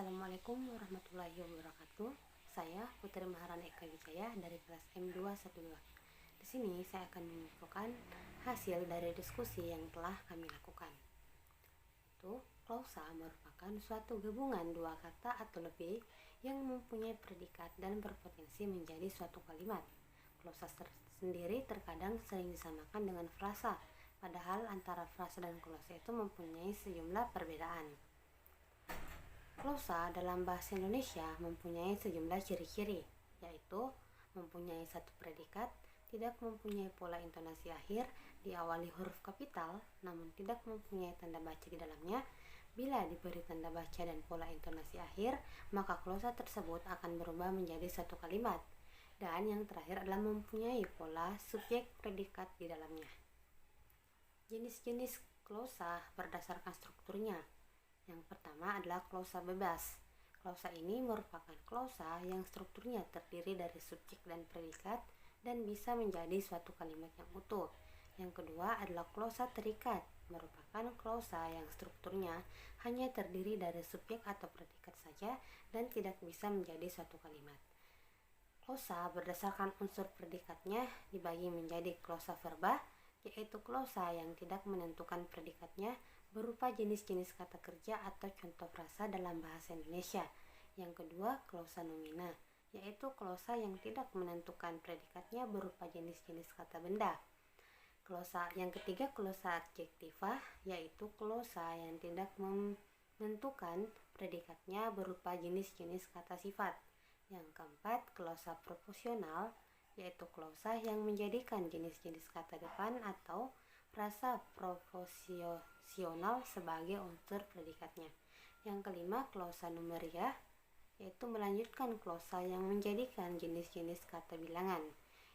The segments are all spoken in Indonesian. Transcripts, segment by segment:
Assalamualaikum warahmatullahi wabarakatuh. Saya Putri Maharani Eka Wijaya dari kelas M212. Di sini saya akan mengumpulkan hasil dari diskusi yang telah kami lakukan. Klausa merupakan suatu gabungan dua kata atau lebih yang mempunyai predikat dan berpotensi menjadi suatu kalimat. Klausa sendiri terkadang sering disamakan dengan frasa, padahal antara frasa dan klausa itu mempunyai sejumlah perbedaan. Klausa dalam bahasa Indonesia mempunyai sejumlah ciri-ciri, yaitu mempunyai satu predikat, tidak mempunyai pola intonasi akhir, diawali huruf kapital, namun tidak mempunyai tanda baca di dalamnya. Bila diberi tanda baca dan pola intonasi akhir, maka klausa tersebut akan berubah menjadi satu kalimat. Dan yang terakhir adalah mempunyai pola subjek predikat di dalamnya. Jenis-jenis klausa berdasarkan strukturnya. Yang pertama adalah klausa bebas. Klausa ini merupakan klausa yang strukturnya terdiri dari subjek dan predikat dan bisa menjadi suatu kalimat yang utuh. Yang kedua adalah klausa terikat, merupakan klausa yang strukturnya hanya terdiri dari subjek atau predikat saja dan tidak bisa menjadi suatu kalimat. Klausa berdasarkan unsur predikatnya dibagi menjadi klausa verba, yaitu klausa yang tidak menentukan predikatnya berupa jenis-jenis kata kerja atau contoh frasa dalam bahasa Indonesia. Yang kedua, klausa nomina, yaitu klausa yang tidak menentukan predikatnya berupa jenis-jenis kata benda. Yang ketiga, klausa adjektiva, yaitu klausa yang tidak menentukan predikatnya berupa jenis-jenis kata sifat. Yang keempat, klausa proporsional, yaitu klausa yang menjadikan jenis-jenis kata depan atau frasa proposisional sebagai unsur predikatnya. Yang kelima, klausa numeria, yaitu melanjutkan klausa yang menjadikan jenis-jenis kata bilangan.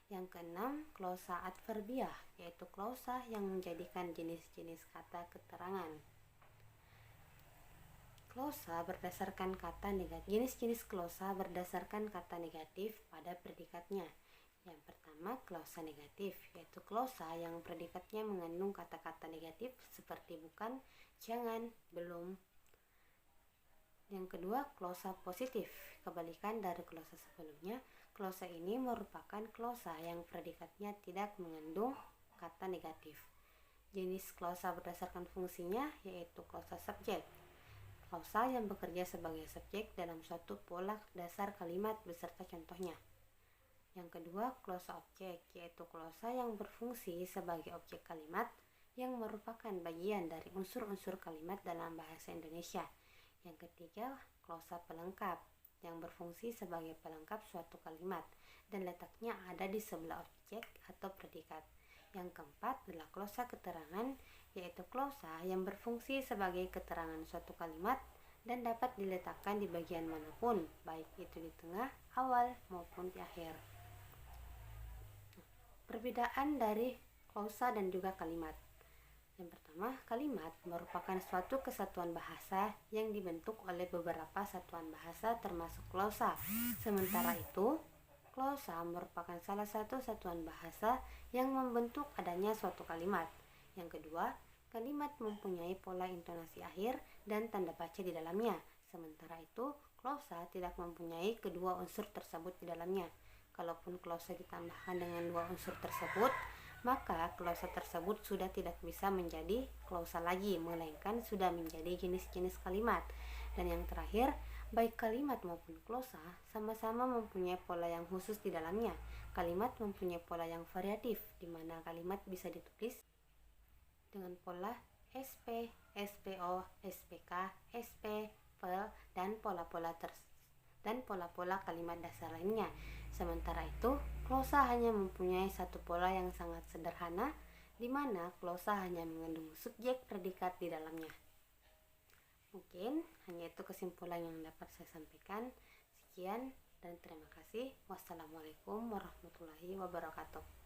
Yang keenam, klausa adverbiah, yaitu klausa yang menjadikan jenis-jenis kata keterangan. Klausa berdasarkan kata negatif. Jenis-jenis klausa berdasarkan kata negatif pada predikatnya. Yang pertama, klausa negatif, yaitu klausa yang predikatnya mengandung kata-kata negatif seperti bukan, jangan, belum. Yang kedua, klausa positif, kebalikan dari klausa sebelumnya. Klausa ini merupakan klausa yang predikatnya tidak mengandung kata negatif. Jenis klausa berdasarkan fungsinya yaitu klausa subjek, klausa yang bekerja sebagai subjek dalam suatu pola dasar kalimat beserta contohnya. Yang kedua, klausa objek, yaitu klausa yang berfungsi sebagai objek kalimat yang merupakan bagian dari unsur-unsur kalimat dalam bahasa Indonesia. Yang ketiga, klausa pelengkap, yang berfungsi sebagai pelengkap suatu kalimat dan letaknya ada di sebelah objek atau predikat. Yang keempat adalah klausa keterangan, yaitu klausa yang berfungsi sebagai keterangan suatu kalimat dan dapat diletakkan di bagian manapun, baik itu di tengah, awal, maupun di akhir. Perbedaan dari klausa dan juga kalimat. Yang pertama, kalimat merupakan suatu kesatuan bahasa yang dibentuk oleh beberapa satuan bahasa termasuk klausa. Sementara itu, klausa merupakan salah satu satuan bahasa yang membentuk adanya suatu kalimat. Yang kedua, kalimat mempunyai pola intonasi akhir dan tanda baca di dalamnya. Sementara itu, klausa tidak mempunyai kedua unsur tersebut di dalamnya. Kalaupun klausa ditambahkan dengan dua unsur tersebut, maka klausa tersebut sudah tidak bisa menjadi klausa lagi, melainkan sudah menjadi jenis-jenis kalimat. Dan yang terakhir, baik kalimat maupun klausa sama-sama mempunyai pola yang khusus di dalamnya. Kalimat mempunyai pola yang variatif, di mana kalimat bisa ditulis dengan pola SP, SPO, SPK, SP, PL, dan pola-pola kalimat dasar lainnya. Sementara itu, klausa hanya mempunyai satu pola yang sangat sederhana, di mana klausa hanya mengandung subjek predikat di dalamnya. Mungkin hanya itu kesimpulan yang dapat saya sampaikan. Sekian dan terima kasih. Wassalamualaikum warahmatullahi wabarakatuh.